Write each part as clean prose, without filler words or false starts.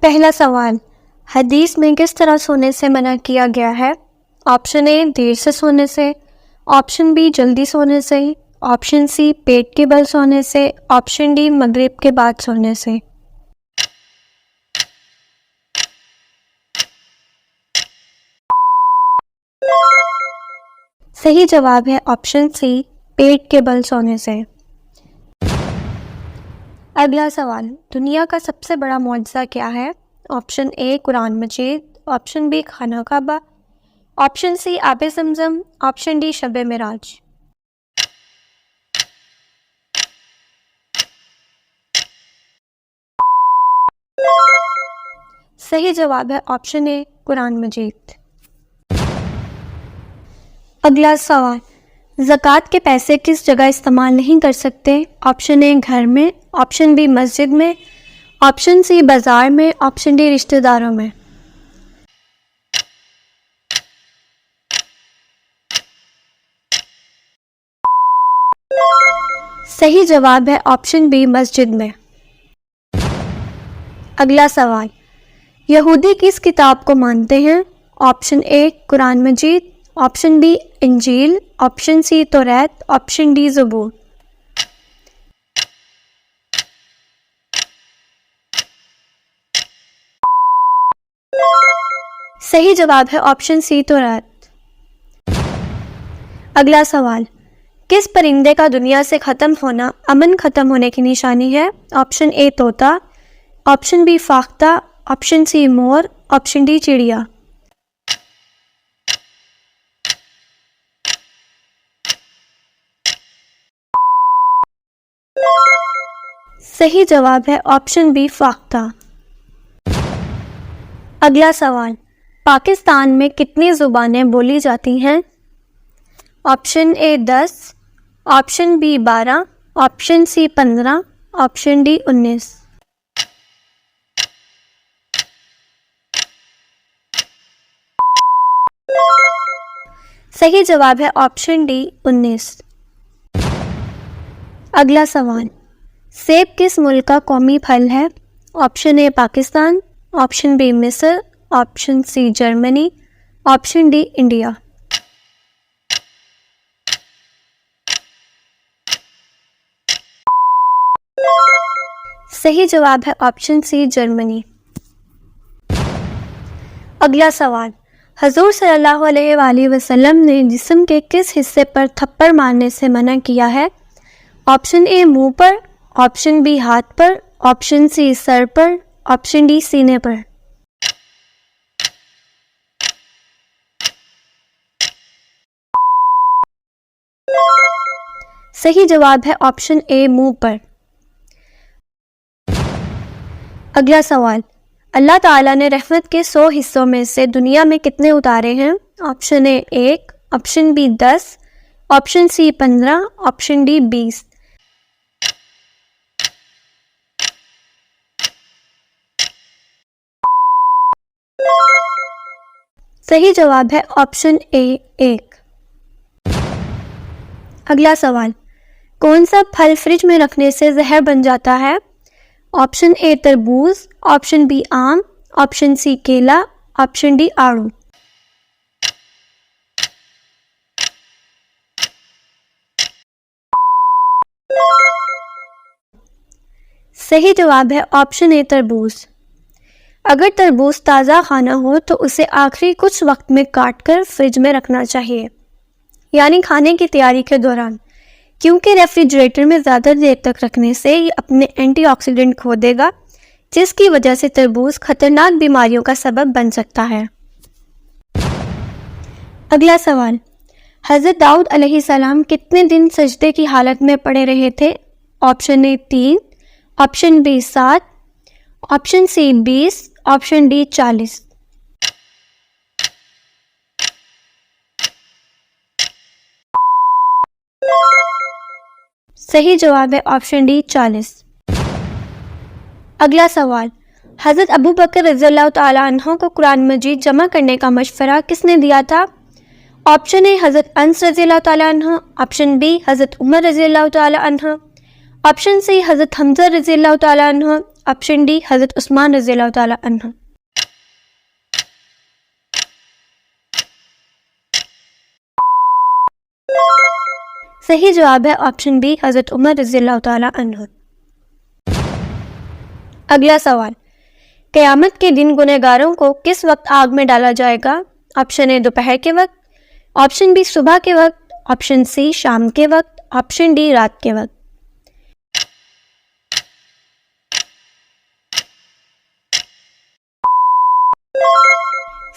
पहला सवाल, हदीस में किस तरह सोने से मना किया गया है? ऑप्शन ए देर से सोने से, ऑप्शन बी जल्दी सोने से, ऑप्शन सी पेट के बल सोने से, ऑप्शन डी मगरिब के बाद सोने से। सही जवाब है ऑप्शन सी पेट के बल सोने से। अगला सवाल, दुनिया का सबसे बड़ा मुअज्जिज़ा क्या है? Option A Quran Majeed, option B खाना काबा, ऑप्शन सी आबे ज़मज़म, ऑप्शन डी शब मिराज। सही जवाब है ऑप्शन ए कुरान मजीद। अगला सवाल, ज़कात के पैसे किस जगह इस्तेमाल नहीं कर सकते? ऑप्शन ए घर में, ऑप्शन बी मस्जिद में, ऑप्शन सी बाज़ार में, ऑप्शन डी रिश्तेदारों में। सही जवाब है ऑप्शन बी मस्जिद में। अगला सवाल, यहूदी किस किताब को मानते हैं? Option A Quran Majeed, option B Injeel, option C Taurat, option D ज़बूर। सही जवाब है ऑप्शन सी तौरात। अगला सवाल, किस परिंदे का दुनिया से ख़त्म होना अमन ख़त्म होने की निशानी है? ऑप्शन ए तोता, ऑप्शन बी फाख्ता, ऑप्शन सी मोर, ऑप्शन डी चिड़िया। सही जवाब है ऑप्शन बी फाख्ता। अगला सवाल, पाकिस्तान में कितनी ज़ुबानें बोली जाती हैं? Option A 10, option B 12, option C 15, option D 19। सही जवाब है ऑप्शन डी 19। अगला सवाल, सेब किस मुल्क का कौमी फल है? Option A Pakistan, option B मिस्र, option C Germany, option D India. सही जवाब है ऑप्शन सी जर्मनी। अगला सवाल, हजूर सल्लल्लाहु अलैहि वसल्लम ने जिस्म के किस हिस्से पर थप्पड़ मारने से मना किया है? ऑप्शन ए मुंह पर, ऑप्शन बी हाथ पर, ऑप्शन सी सर पर, ऑप्शन डी सीने पर। सही जवाब है ऑप्शन ए मुंह पर। अगला सवाल, अल्लाह ताला ने रहमत के 100 हिस्सों में से दुनिया में कितने उतारे हैं? Option A 1, option B 10, option C 15, option D 20। सही जवाब है ऑप्शन ए 1। अगला सवाल, कौन सा फल फ्रिज में रखने से जहर बन जाता है? ऑप्शन ए तरबूज, ऑप्शन बी आम, ऑप्शन सी केला, ऑप्शन डी आड़ू। सही जवाब है ऑप्शन ए तरबूज। अगर तरबूज ताज़ा खाना हो तो उसे आखिरी कुछ वक्त में काटकर फ्रिज में रखना चाहिए, यानी खाने की तैयारी के दौरान, क्योंकि रेफ्रिजरेटर में ज़्यादा देर तक रखने से ये अपने एंटीऑक्सीडेंट खो देगा, जिसकी वजह से तरबूज खतरनाक बीमारियों का सबब बन सकता है। अगला सवाल, हज़रत दाऊद अलैहिस्सलाम कितने दिन सजदे की हालत में पड़े रहे थे? Option A 3, option B 7, option C 20, option D 40। सही जवाब है ऑप्शन डी 40। अगला सवाल, हज़रत अबू बकर रज़ियल्लाहु ताला अन्हु को कुरान मजीद जमा करने का मशवरा किसने दिया था? ऑप्शन ए हज़रत अनस रज़ियल्लाहु ताला अन्हु, ऑप्शन बी हज़रत उमर रज़ियल्लाहु ताला अन्हु, ऑप्शन सी हज़रत हमज़ा रज़ियल्लाहु ताला अन्हु, ऑप्शन डी हज़रत उस्मान रज़ियल्लाहु ताला अन्हु। सही जवाब है ऑप्शन बी हज़रत उमर रज़ियल्लाहु ताला अन्हु। अगला सवाल, क़यामत के दिन गुनहगारों को किस वक्त आग में डाला जाएगा? ऑप्शन ए दोपहर के वक्त, ऑप्शन बी सुबह के वक्त, ऑप्शन सी शाम के वक्त, ऑप्शन डी रात के वक्त।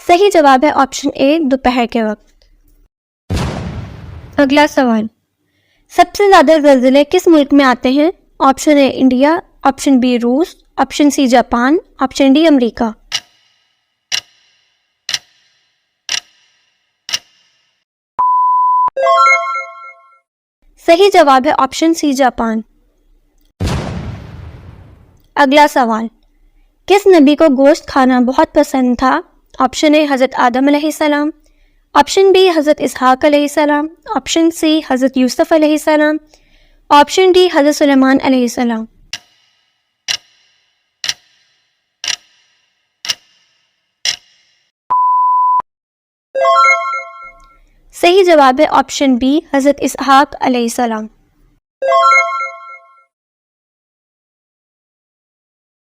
सही जवाब है ऑप्शन ए दोपहर के वक्त। अगला सवाल, सबसे ज़्यादा ज़लज़ले किस मुल्क में आते हैं? Option A India, option B रूस, option C Japan, option D America. सही जवाब है ऑप्शन सी जापान। अगला सवाल, किस नबी को गोश्त खाना बहुत पसंद था? ऑप्शन ए हज़रत आदम अलैहिस्सलाम, ऑप्शन बी हज़रत इसहाक अलैहिस्सलाम, ऑप्शन सी हज़रत यूसुफ अलैहिस्सलाम, ऑप्शन डी हज़रत सुलेमान अलैहिस्सलाम। सही जवाब है ऑप्शन बी हज़रत इसहाक अलैहिस्सलाम।